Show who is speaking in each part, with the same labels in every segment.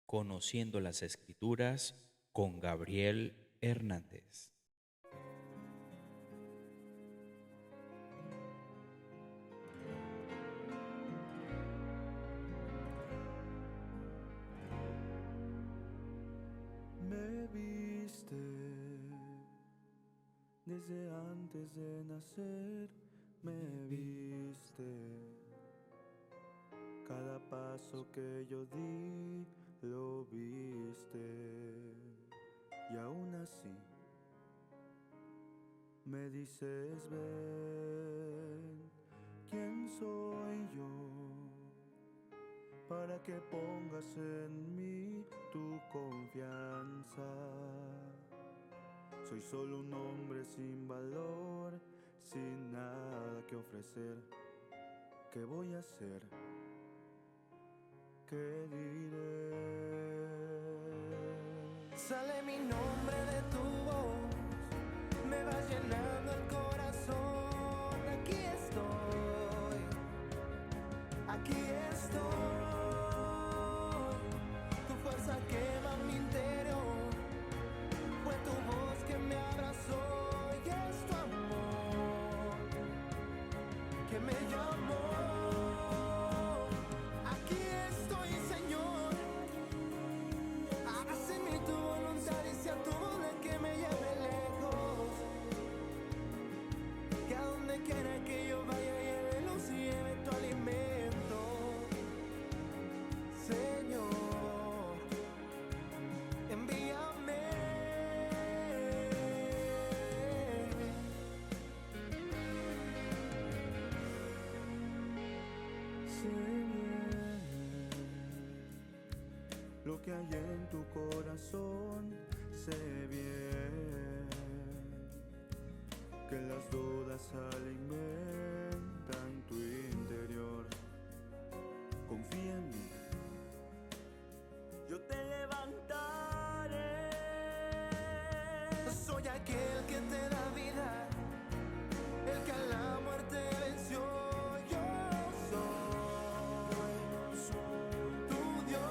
Speaker 1: Conociendo las Escrituras con Gabriel Hernández.
Speaker 2: Me viste desde antes de nacer, me viste. Cada paso que yo di lo viste. Y aún así me dices ven, ¿quién soy yo? Para que pongas en mí tu confianza. Soy solo un hombre sin valor, sin nada que ofrecer. ¿Qué voy a hacer? ¿Qué diré? Sale mi nombre de tu voz, me vas llenando el corazón. Aquí estoy, aquí estoy. Tu fuerza quema mi interior, fue tu voz que me abrazó y es tu amor que me llamó. Aquí estoy, Señor, hágase en mí tu voluntad y sea tu la que me lleve lejos. Que a donde quiera que yo vaya lleve luz y lleve tu alimento, Señor, envíame. Sé bien lo que hay en tu corazón, sé bien que las dudas alimentan tu interior. Confía en mí, yo te levantaré. Soy aquel que te da vida, el que a la muerte venció. Yo soy tu Dios.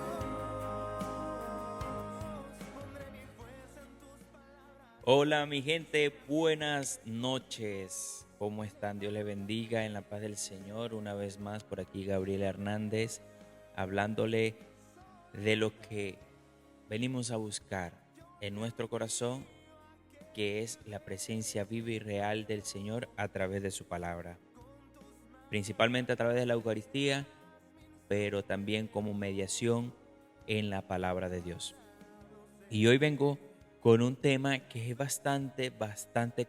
Speaker 2: Pondré mi fuerza en tus palabras.
Speaker 1: Hola mi gente, buenas noches. ¿Cómo están? Dios les bendiga en la paz del Señor. Una vez más por aquí Gabriel Hernández, hablándole de lo que venimos a buscar en nuestro corazón, que es la presencia viva y real del Señor a través de su palabra. Principalmente a través de la Eucaristía, pero también como mediación en la palabra de Dios. Y hoy vengo con un tema que es bastante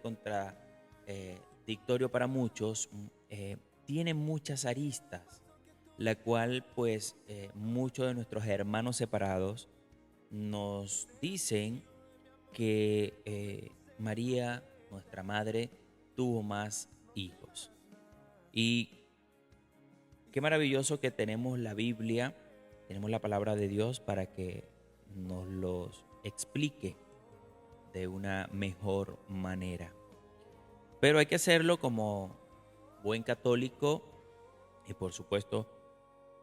Speaker 1: contradictorio para muchos. Tiene muchas aristas, la cual pues muchos de nuestros hermanos separados nos dicen que María, nuestra madre, tuvo más hijos. Y qué maravilloso que tenemos la Biblia, tenemos la palabra de Dios para que nos los explique de una mejor manera. Pero hay que hacerlo como buen católico y por supuesto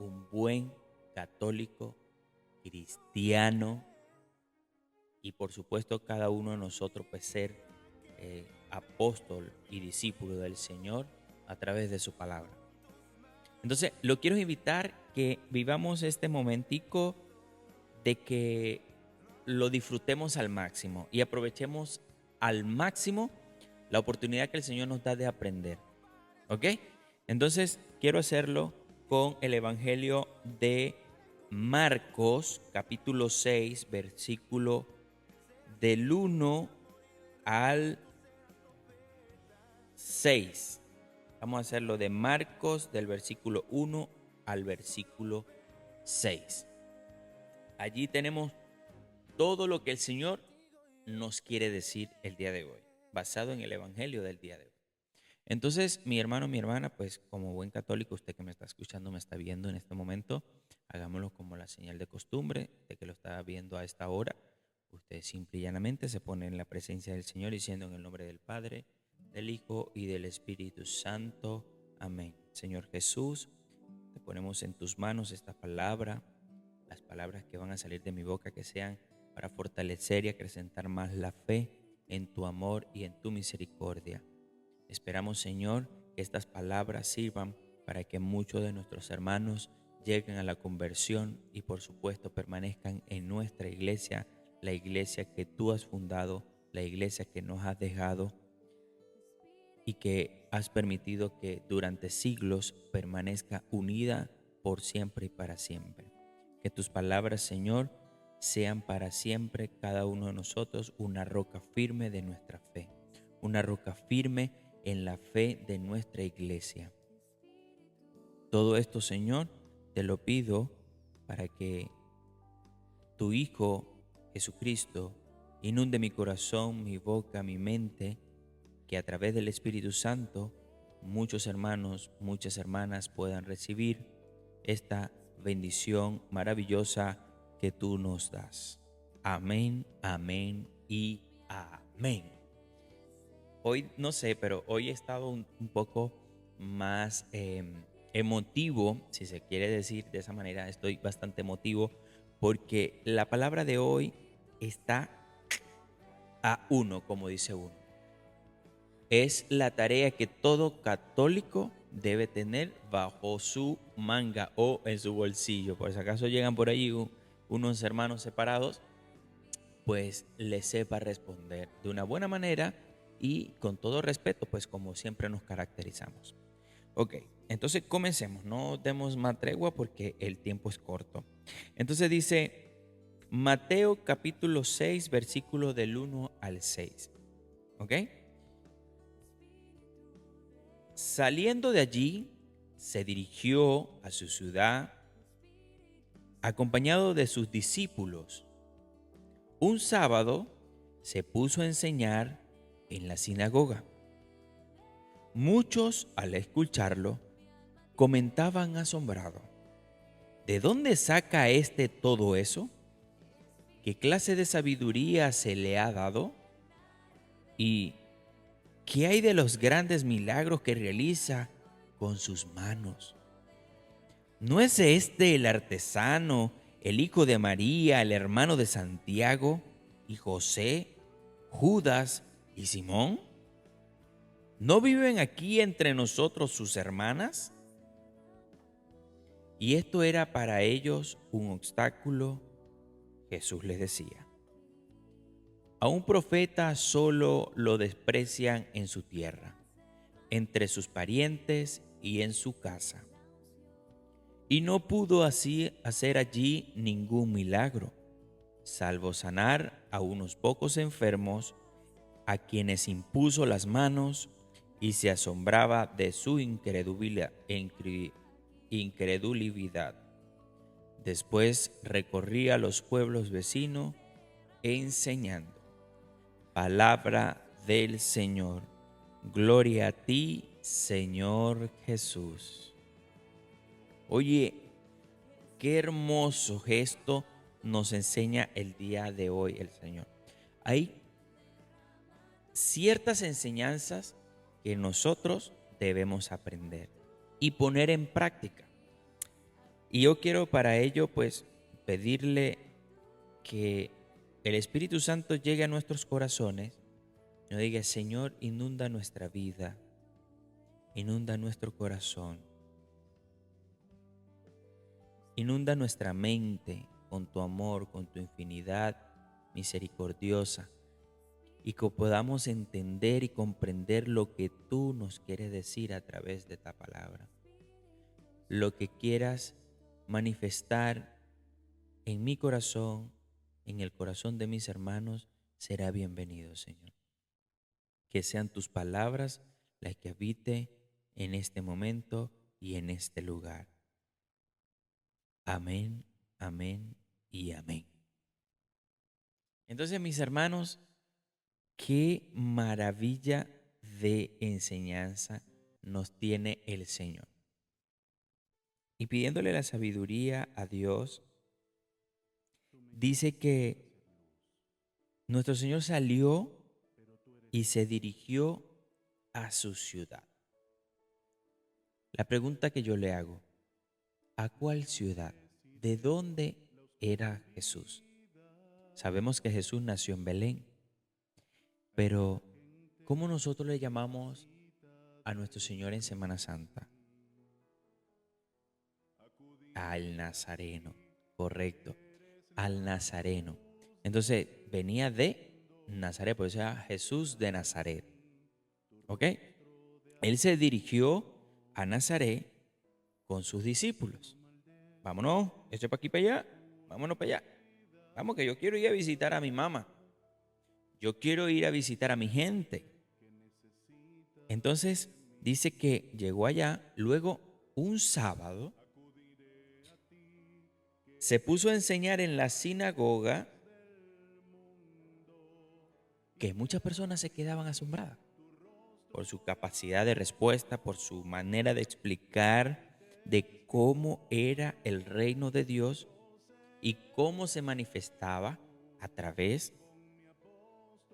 Speaker 1: un buen católico cristiano, y por supuesto cada uno de nosotros pues ser apóstol y discípulo del Señor a través de su palabra. Entonces lo quiero invitar que vivamos este momentico de que lo disfrutemos al máximo y aprovechemos al máximo la oportunidad que el Señor nos da de aprender. ¿Ok? Entonces quiero hacerlo con el Evangelio de Marcos, capítulo 6, versículo del 1 al 6. Vamos a hacerlo de Marcos, del versículo 1 al versículo 6. Allí tenemos todo lo que el Señor nos quiere decir el día de hoy, basado en el Evangelio del día de hoy. Entonces, mi hermano, mi hermana, pues como buen católico, usted que me está escuchando, me está viendo en este momento, hagámoslo como la señal de costumbre, de que lo está viendo a esta hora. Usted simple y llanamente se pone en la presencia del Señor diciendo en el nombre del Padre, del Hijo y del Espíritu Santo. Amén. Señor Jesús, te ponemos en tus manos esta palabra. las palabras que van a salir de mi boca, que sean para fortalecer y acrecentar más la fe en tu amor y en tu misericordia. Esperamos, Señor, que estas palabras sirvan para que muchos de nuestros hermanos lleguen a la conversión y por supuesto permanezcan en nuestra iglesia, la iglesia que tú has fundado, la iglesia que nos has dejado y que has permitido que durante siglos permanezca unida por siempre y para siempre. Que tus palabras, Señor, sean para siempre cada uno de nosotros una roca firme de nuestra fe, una roca firme en la fe de nuestra iglesia. Todo esto, Señor, te lo pido para que tu Hijo Jesucristo inunde mi corazón, mi boca, mi mente, que a través del Espíritu Santo muchos hermanos, muchas hermanas puedan recibir esta bendición maravillosa que tú nos das. Amén, amén y amén. Hoy, no sé, pero hoy he estado un poco más emotivo, si se quiere decir de esa manera. Estoy bastante emotivo porque la palabra de hoy está a uno, como dice uno. Es la tarea que todo católico debe tener bajo su manga o en su bolsillo. Por si acaso llegan por allí unos hermanos separados, pues les sepa responder de una buena manera y con todo respeto, pues como siempre nos caracterizamos. Ok, entonces comencemos, no demos más tregua porque el tiempo es corto. Entonces dice Mateo capítulo 6, versículo del 1 al 6. ¿Ok? Saliendo de allí, se dirigió a su ciudad acompañado de sus discípulos. Un sábado se puso a enseñar en la sinagoga. Muchos, al escucharlo, comentaban asombrado: ¿de dónde saca este todo eso? ¿Qué clase de sabiduría se le ha dado? ¿Y qué hay de los grandes milagros que realiza con sus manos? ¿No es este el artesano, el hijo de María, el hermano de Santiago y José, Judas y Simón? ¿No viven aquí entre nosotros sus hermanas? Y esto era para ellos un obstáculo. Jesús les decía: a un profeta solo lo desprecian en su tierra, entre sus parientes y en su casa. Y no pudo así hacer allí ningún milagro, salvo sanar a unos pocos enfermos, a quienes impuso las manos, y se asombraba de su incredulidad. Después recorría los pueblos vecinos enseñando. Palabra del Señor. Gloria a ti, Señor Jesús. Oye, qué hermoso gesto nos enseña el día de hoy el Señor. Hay ciertas enseñanzas que nosotros debemos aprender y poner en práctica. Y yo quiero para ello pues pedirle que el Espíritu Santo llegue a nuestros corazones y nos diga: Señor, inunda nuestra vida, inunda nuestro corazón, inunda nuestra mente con tu amor, con tu infinidad misericordiosa, y que podamos entender y comprender lo que tú nos quieres decir a través de esta palabra. Lo que quieras manifestar en mi corazón, en el corazón de mis hermanos, será bienvenido, Señor. Que sean tus palabras las que habite en este momento y en este lugar. Amén, amén y amén. Entonces, mis hermanos, qué maravilla de enseñanza nos tiene el Señor. Y pidiéndole la sabiduría a Dios, dice que nuestro Señor salió y se dirigió a su ciudad. La pregunta que yo le hago: ¿a cuál ciudad? ¿De dónde era Jesús. Sabemos que Jesús nació en Belén, pero ¿cómo nosotros le llamamos a nuestro Señor en Semana Santa? Al Nazareno, correcto, al Nazareno. Entonces venía de Nazaret, por eso era Jesús de Nazaret, ¿ok? Él se dirigió a Nazaret con sus discípulos. Vámonos, esto es para aquí para allá, vámonos para allá. Vamos, que yo quiero ir a visitar a mi mamá. Yo quiero ir a visitar a mi gente. Entonces dice que llegó allá, luego un sábado se puso a enseñar en la sinagoga, que muchas personas se quedaban asombradas por su capacidad de respuesta, por su manera de explicar de cómo era el reino de Dios y cómo se manifestaba a través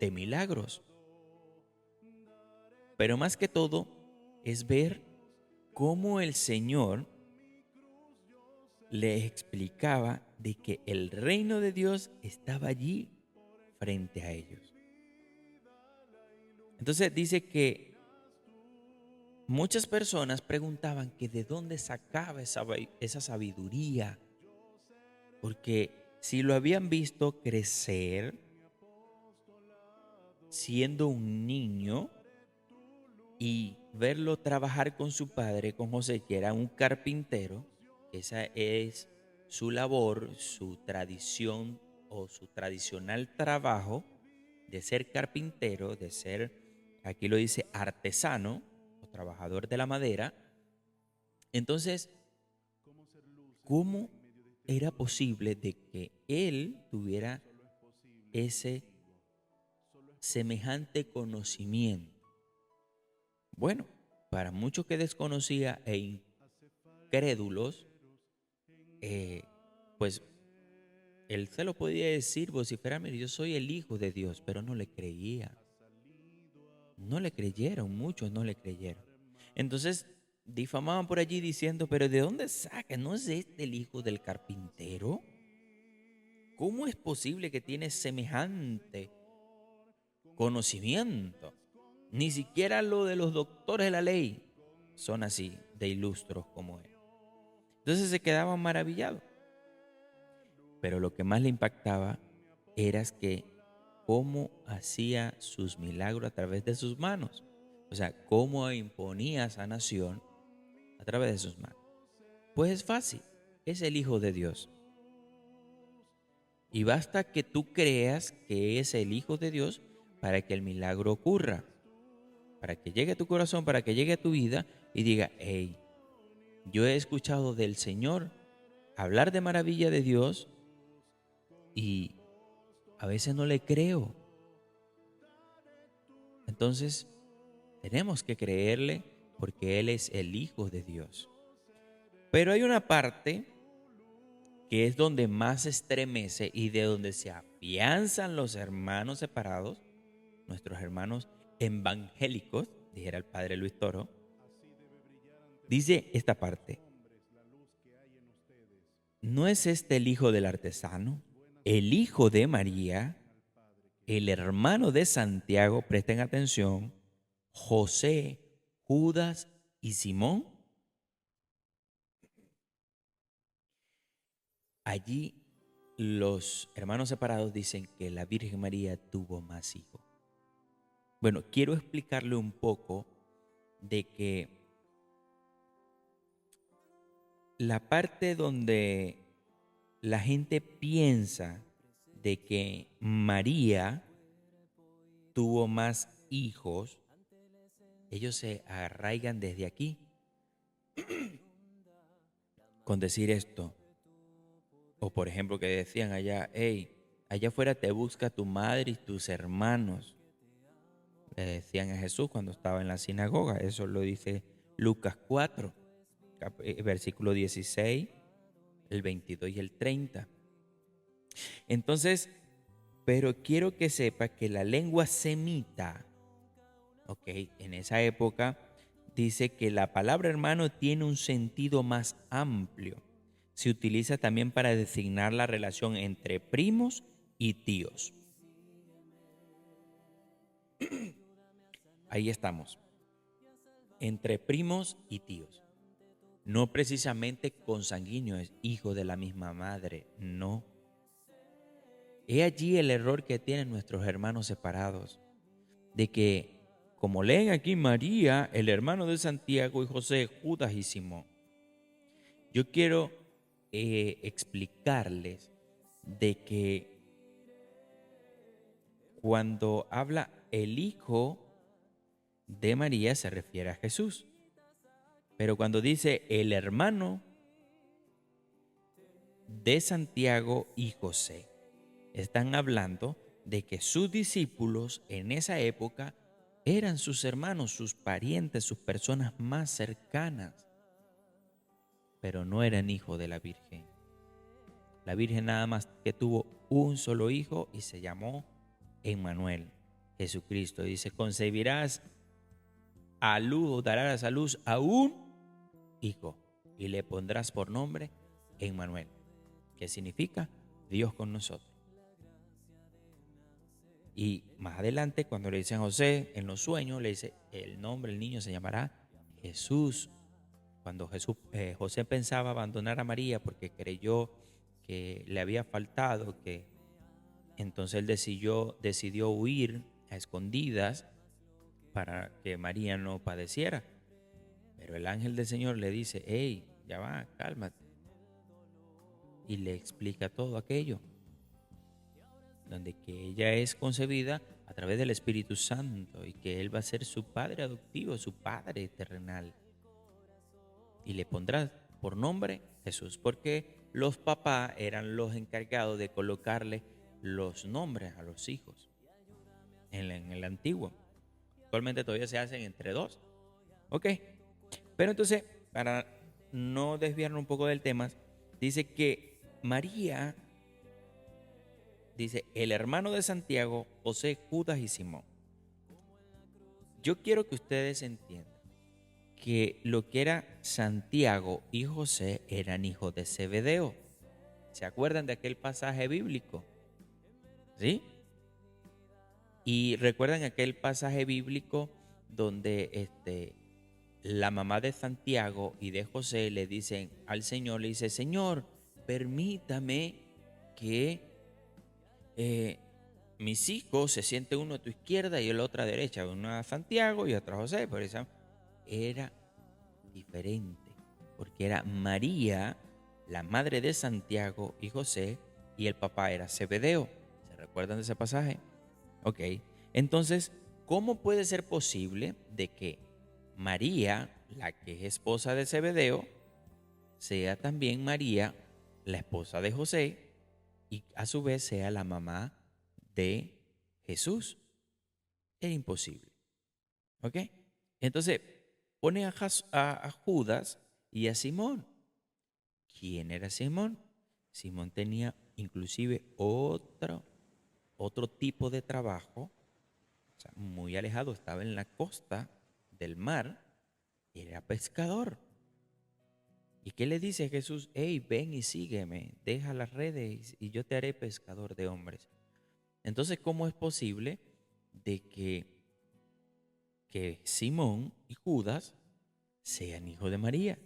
Speaker 1: de milagros. Pero más que todo es ver cómo el Señor les explicaba de que el reino de Dios estaba allí frente a ellos. Entonces dice que muchas personas preguntaban que de dónde sacaba esa sabiduría, porque si lo habían visto crecer siendo un niño y verlo trabajar con su padre, con José, que era un carpintero, esa es su labor, su tradición o su tradicional trabajo de ser carpintero, de ser, aquí lo dice, artesano o trabajador de la madera. Entonces, ¿cómo era posible de que él tuviera ese semejante conocimiento? Bueno, para muchos que desconocía e incrédulos, eh, pues él se lo podía decir, vociferarme, yo soy el hijo de Dios, pero no le creía. No le creyeron, muchos no le creyeron. Entonces difamaban por allí diciendo, pero ¿de dónde saca? ¿No es este el hijo del carpintero? ¿Cómo es posible que tiene semejante conocimiento? Ni siquiera lo de los doctores de la ley son así de ilustros como él. Entonces se quedaban maravillados. Pero lo que más le impactaba era que cómo hacía sus milagros a través de sus manos. O sea, cómo imponía sanación a través de sus manos. Pues es fácil, es el Hijo de Dios. Y basta que tú creas que es el Hijo de Dios para que el milagro ocurra, para que llegue a tu corazón, para que llegue a tu vida y diga, hey, yo he escuchado del Señor hablar de maravilla de Dios y a veces no le creo. Entonces, tenemos que creerle porque Él es el Hijo de Dios. Pero hay una parte que es donde más se estremece y de donde se afianzan los hermanos separados, nuestros hermanos evangélicos, dijera el padre Luis Toro. Dice esta parte, ¿no es este el hijo del artesano, el hijo de María, el hermano de Santiago, presten atención, José, Judas y Simón? Allí los hermanos separados dicen que la Virgen María tuvo más hijos. Bueno, quiero explicarle un poco de que la parte donde la gente piensa de que María tuvo más hijos, ellos se arraigan desde aquí con decir esto. O por ejemplo que decían allá, hey, allá afuera te busca tu madre y tus hermanos. Le decían a Jesús cuando estaba en la sinagoga. Eso lo dice Lucas 4, versículo 16, el 22 y el 30. Entonces, pero quiero que sepa que la lengua semita, ok, en esa época dice que la palabra hermano tiene un sentido más amplio. se utiliza también para designar la relación entre primos y tíos. Ahí estamos, entre primos y tíos. No precisamente consanguíneos, hijos de la misma madre, no. He allí el error que tienen nuestros hermanos separados, de que, como leen aquí María, el hermano de Santiago y José, Judas y Simón. Yo quiero explicarles de que cuando habla el hijo de María se refiere a Jesús, pero cuando dice el hermano de Santiago y José, están hablando de que sus discípulos en esa época eran sus hermanos, sus parientes, sus personas más cercanas, pero no eran hijos de la Virgen. La Virgen nada más que tuvo un solo hijo y se llamó Emmanuel, Jesucristo. Dice, concebirás a luz, darás a luz a un hijo y le pondrás por nombre Emmanuel, que significa Dios con nosotros. Y más adelante, cuando le dicen a José en los sueños, le dice el nombre del niño se llamará Jesús. Cuando José pensaba abandonar a María porque creyó que le había faltado, que entonces él decidió huir a escondidas para que María no padeciera. Pero el ángel del Señor le dice, hey, ya va, cálmate. Y le explica todo aquello, donde que ella es concebida a través del Espíritu Santo y que Él va a ser su padre adoptivo, su padre terrenal. Y le pondrá por nombre Jesús, porque los papás eran los encargados de colocarle los nombres a los hijos en el antiguo. Actualmente todavía se hacen entre dos. Ok, pero entonces, para no desviarnos un poco del tema, dice que María, dice, el hermano de Santiago, José, Judas y Simón. Yo quiero que ustedes entiendan que lo que era Santiago y José eran hijos de Zebedeo. ¿Se acuerdan de aquel pasaje bíblico? ¿Sí? Y recuerdan aquel pasaje bíblico donde la mamá de Santiago y de José le dicen al Señor, le dice, Señor, permítame que mis hijos se sienten uno a tu izquierda y el otro a derecha, uno a Santiago y otro a José. Por eso era diferente, porque era María, la madre de Santiago y José, y el papá era Zebedeo. ¿Se recuerdan de ese pasaje? Ok, entonces, ¿cómo puede ser posible de que María, la que es esposa de Zebedeo, sea también María, la esposa de José, y a su vez sea la mamá de Jesús? Era imposible. ¿Ok? Entonces, pone a Judas y a Simón. ¿Quién era Simón? Simón tenía inclusive otro tipo de trabajo, o sea, muy alejado, estaba en la costa del mar, era pescador. ¿Y qué le dice Jesús? Hey, ven y sígueme, deja las redes y yo te haré pescador de hombres. Entonces, ¿cómo es posible de que Simón y Judas sean hijos de María?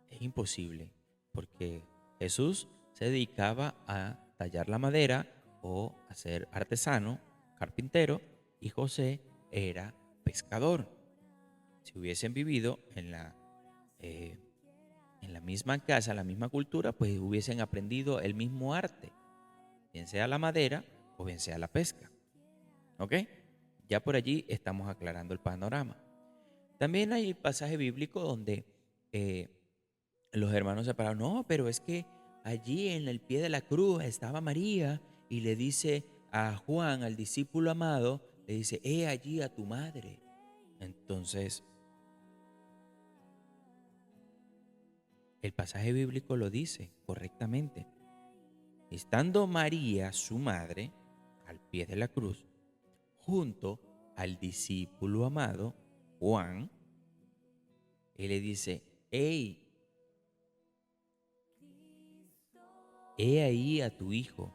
Speaker 1: Es imposible, porque Jesús se dedicaba a tallar la madera o a ser artesano, carpintero, y José era pescador. Si hubiesen vivido eh, en la misma casa, la misma cultura, pues hubiesen aprendido el mismo arte, bien sea la madera o bien sea la pesca. ¿Ok? Ya por allí estamos aclarando el panorama. También hay pasaje bíblico donde eh, los hermanos separados, no, pero es que allí en el pie de la cruz estaba María y le dice a Juan, al discípulo amado, le dice, he allí a tu madre. Entonces, el pasaje bíblico lo dice correctamente. Estando María, su madre, al pie de la cruz, junto al discípulo amado, Juan, él le dice, hey, he ahí a tu hijo,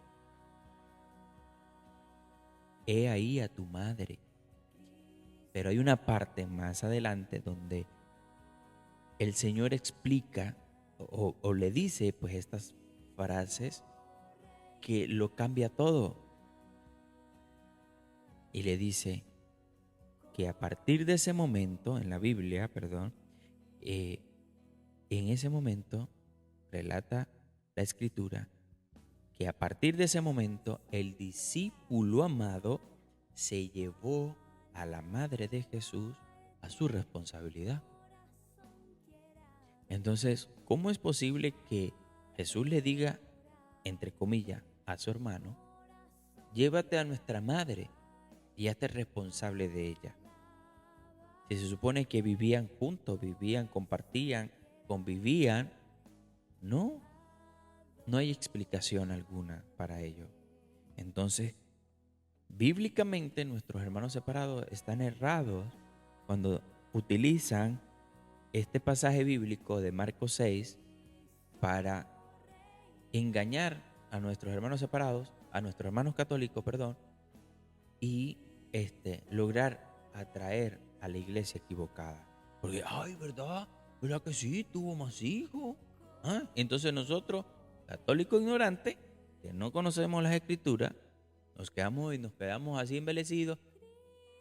Speaker 1: he ahí a tu madre. Pero hay una parte más adelante donde el Señor explica o le dice pues estas frases que lo cambia todo. Y le dice que a partir de ese momento, en la Biblia, perdón, eh, en ese momento relata la escritura que a partir de ese momento el discípulo amado se llevó a la madre de Jesús a su responsabilidad. Entonces, ¿cómo es posible que Jesús le diga, entre comillas, a su hermano, llévate a nuestra madre y hazte responsable de ella? Si se supone que vivían juntos, vivían, compartían, convivían, no, no hay explicación alguna para ello. Entonces, bíblicamente nuestros hermanos separados están errados cuando utilizan este pasaje bíblico de Marcos 6 para engañar a nuestros hermanos separados, a nuestros hermanos católicos, perdón, y lograr atraer a la iglesia equivocada. Porque, ay, ¿verdad? ¿Verdad que sí? Tuvo más hijos. ¿Ah? Entonces nosotros, católicos ignorantes, que no conocemos las escrituras, nos quedamos así embelecidos.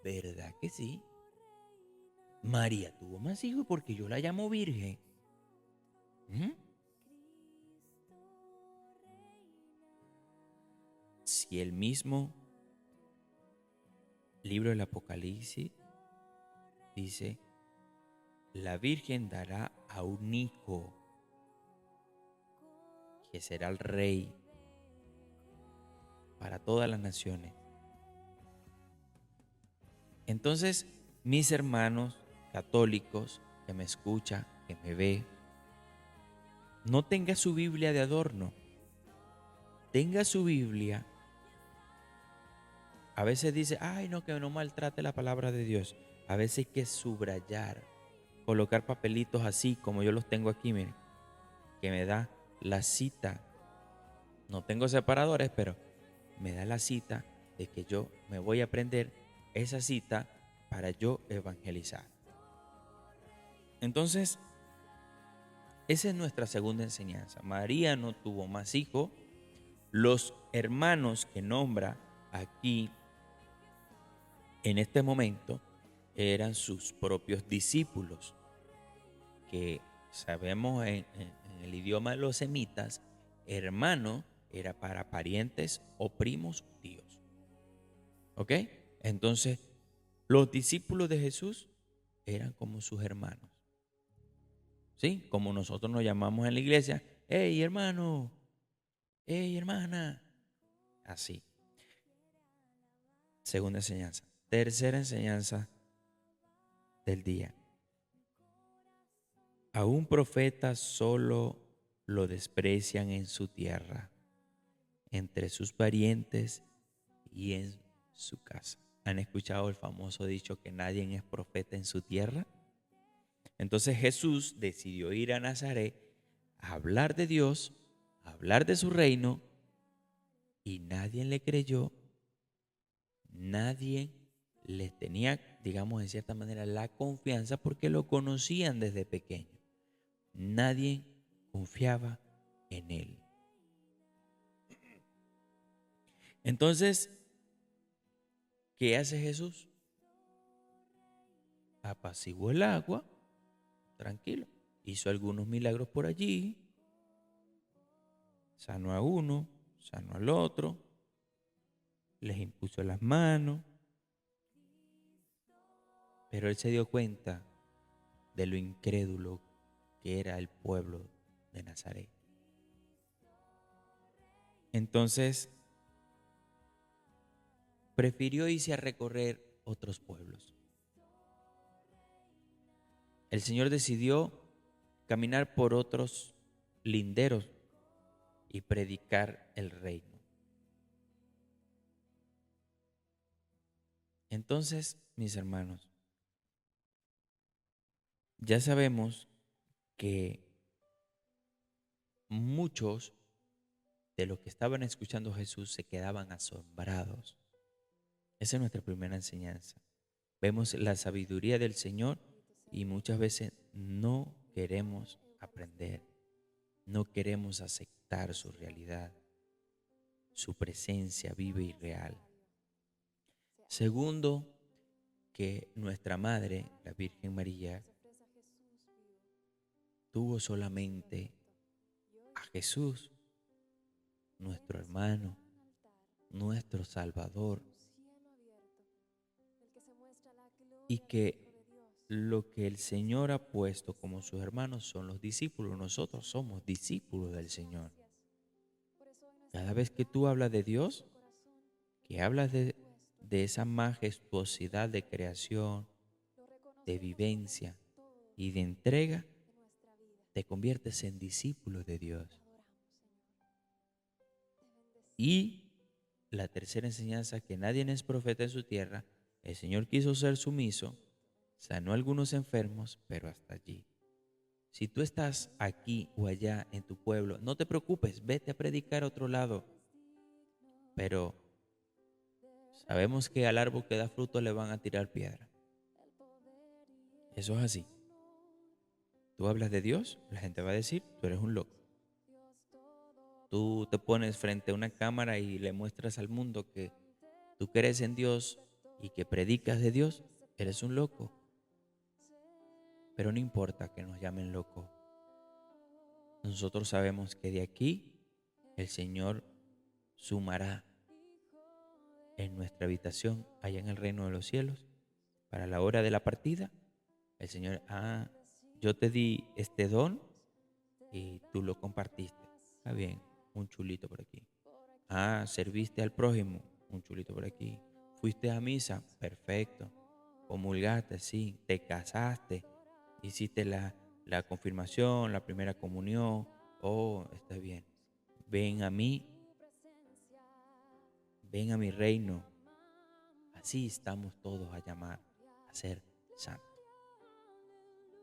Speaker 1: ¿Verdad que sí? María tuvo más hijos porque yo la llamo virgen. ¿Mm? Si el mismo libro del Apocalipsis dice, la Virgen dará a un hijo que será el rey para todas las naciones. Entonces, mis hermanos católicos que me escucha, que me ve, no tenga su Biblia de adorno, tenga su Biblia. A veces dice, ay, no, que no maltrate la palabra de Dios. A veces hay que subrayar, colocar papelitos así como yo los tengo aquí, miren, que me da la cita. No tengo separadores, pero me da la cita de que yo me voy a aprender esa cita para yo evangelizar. Entonces, esa es nuestra segunda enseñanza. María no tuvo más hijos. Los hermanos que nombra aquí en este momento eran sus propios discípulos, que sabemos en el idioma de los semitas, hermano era para parientes o primos tíos. ¿Ok? Entonces, los discípulos de Jesús eran como sus hermanos. ¿Sí? Como nosotros nos llamamos en la iglesia, hey hermano, hey hermana. Así. Segunda enseñanza. Tercera enseñanza del día. A un profeta solo lo desprecian en su tierra, entre sus parientes y en su casa. ¿Han escuchado el famoso dicho que nadie es profeta en su tierra? Entonces Jesús decidió ir a Nazaret a hablar de Dios, a hablar de su reino, y nadie le creyó, nadie les tenía, digamos en cierta manera, la confianza porque lo conocían desde pequeño. Nadie confiaba en él. Entonces, ¿qué hace Jesús? Apaciguó el agua, tranquilo. Hizo algunos milagros por allí, sanó a uno, sanó al otro, les impuso las manos, pero él se dio cuenta de lo incrédulo que era el pueblo de Nazaret. Entonces, prefirió irse a recorrer otros pueblos. El Señor decidió caminar por otros linderos y predicar el reino. Entonces, mis hermanos, ya sabemos que muchos de los que estaban escuchando a Jesús se quedaban asombrados. Esa es nuestra primera enseñanza. Vemos la sabiduría del Señor y muchas veces no queremos aprender, no queremos aceptar su realidad, su presencia viva y real. Segundo, que nuestra madre, la Virgen María, tuvo solamente a Jesús, nuestro hermano, nuestro Salvador, y que lo que el Señor ha puesto como sus hermanos son los discípulos. Nosotros somos discípulos del Señor. Cada vez que tú hablas de Dios, que hablas de esa majestuosidad de creación, de vivencia y de entrega, te conviertes en discípulo de Dios. Y la tercera enseñanza, que nadie es profeta en su tierra. El Señor quiso ser sumiso, sanó a algunos enfermos, pero hasta allí. Si tú estás aquí o allá en tu pueblo, no te preocupes, vete a predicar a otro lado. Pero sabemos que al árbol que da fruto le van a tirar piedra. Eso es así. Tú hablas de Dios, la gente va a decir, tú eres un loco. Tú te pones frente a una cámara y le muestras al mundo que tú crees en Dios y que predicas de Dios, eres un loco. Pero no importa que nos llamen locos. Nosotros sabemos que de aquí el Señor sumará en nuestra habitación allá en el reino de los cielos. Para la hora de la partida, el Señor, yo te di este don y tú lo compartiste. Está bien, un chulito por aquí. Serviste al prójimo, un chulito por aquí. Fuiste a misa, perfecto. Comulgaste, sí. Te casaste, hiciste la confirmación, la primera comunión. Está bien. Ven a mí, ven a mi reino. Así estamos todos a llamar a ser santos.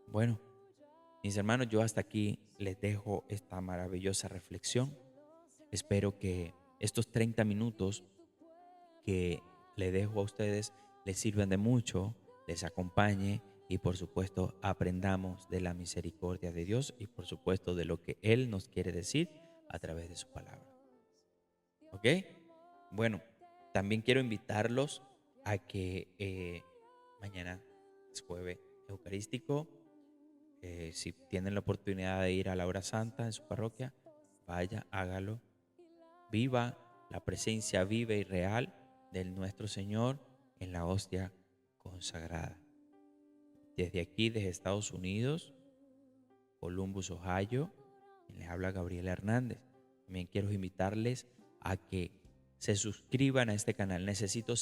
Speaker 1: Bueno, mis hermanos, yo hasta aquí les dejo esta maravillosa reflexión. Espero que estos 30 minutos que le dejo a ustedes les sirvan de mucho, les acompañe y por supuesto aprendamos de la misericordia de Dios y por supuesto de lo que Él nos quiere decir a través de su palabra. ¿Ok? Bueno, también quiero invitarlos a que mañana es jueves eucarístico. Si tienen la oportunidad de ir a la hora santa en su parroquia, vaya, hágalo. Viva la presencia viva y real de nuestro Señor en la hostia consagrada. Desde aquí, desde Estados Unidos, Columbus, Ohio, les habla Gabriel Hernández. También quiero invitarles a que se suscriban a este canal. Necesito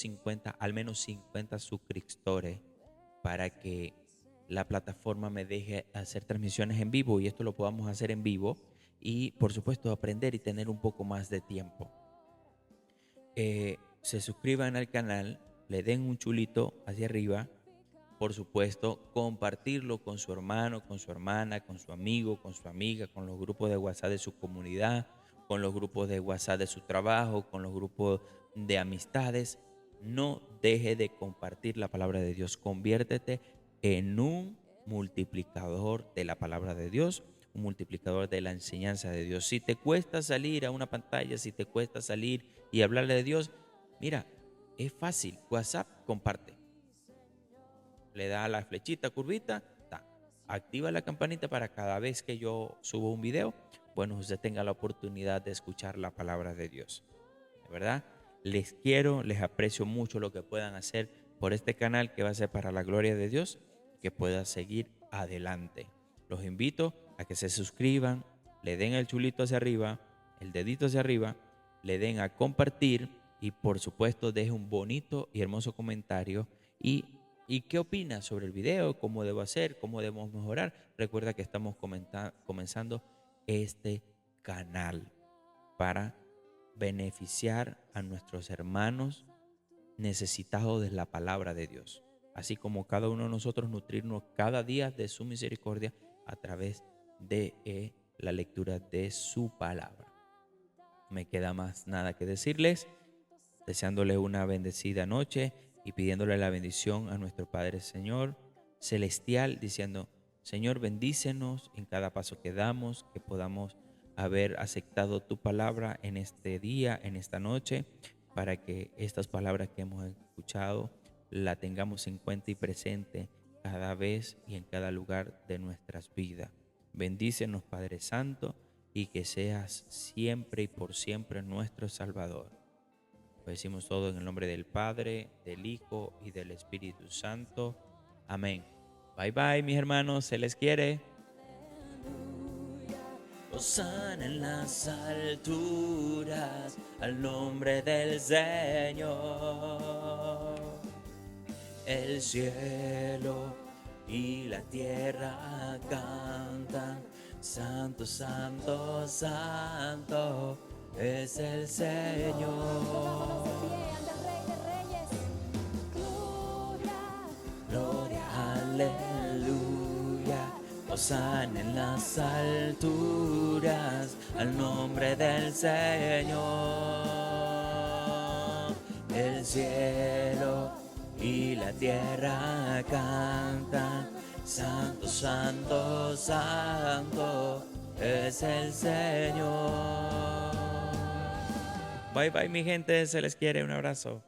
Speaker 1: al menos 50 suscriptores para que la plataforma me deje hacer transmisiones en vivo y esto lo podamos hacer en vivo y por supuesto aprender y tener un poco más de tiempo. Se suscriban al canal, le den un chulito hacia arriba, por supuesto compartirlo con su hermano, con su hermana, con su amigo, con su amiga, con los grupos de WhatsApp de su comunidad, con los grupos de WhatsApp de su trabajo, con los grupos de amistades. No deje de compartir la palabra de Dios. Conviértete en un multiplicador de la palabra de Dios, un multiplicador de la enseñanza de Dios. Si te cuesta salir a una pantalla, si te cuesta salir y hablarle de Dios, mira, es fácil. WhatsApp, comparte. Le da a la flechita curvita, activa la campanita para cada vez que yo subo un video, bueno, usted tenga la oportunidad de escuchar la palabra de Dios. De verdad, les quiero, les aprecio mucho lo que puedan hacer por este canal que va a ser para la gloria de Dios, que pueda seguir adelante. Los invito a que se suscriban, le den el chulito hacia arriba, el dedito hacia arriba, le den a compartir y por supuesto deje un bonito y hermoso comentario ¿Y qué opinas sobre el video? ¿Cómo debo hacer? ¿Cómo debemos mejorar? Recuerda que estamos comenzando este canal para beneficiar a nuestros hermanos necesitados de la palabra de Dios. Así como cada uno de nosotros nutrirnos cada día de su misericordia a través de la lectura de su palabra. me queda más nada que decirles, deseándoles una bendecida noche y pidiéndole la bendición a nuestro Padre Señor Celestial, diciendo, Señor, bendícenos en cada paso que damos, que podamos haber aceptado tu palabra en este día, en esta noche, para que estas palabras que hemos escuchado la tengamos en cuenta y presente cada vez y en cada lugar de nuestras vidas. Bendícenos, Padre Santo, y que seas siempre y por siempre nuestro Salvador. Lo decimos todo en el nombre del Padre, del Hijo y del Espíritu Santo. Amén. Bye bye, mis hermanos, se les quiere. Hosana en las alturas, al nombre del Señor. El cielo y la tierra cantan, Santo, Santo, Santo es el Señor. Gloria, aleluya. Hosana en las alturas, al nombre del Señor. El cielo y la tierra cantan, Santo, Santo, Santo es el Señor. Bye bye, mi gente, se les quiere, un abrazo.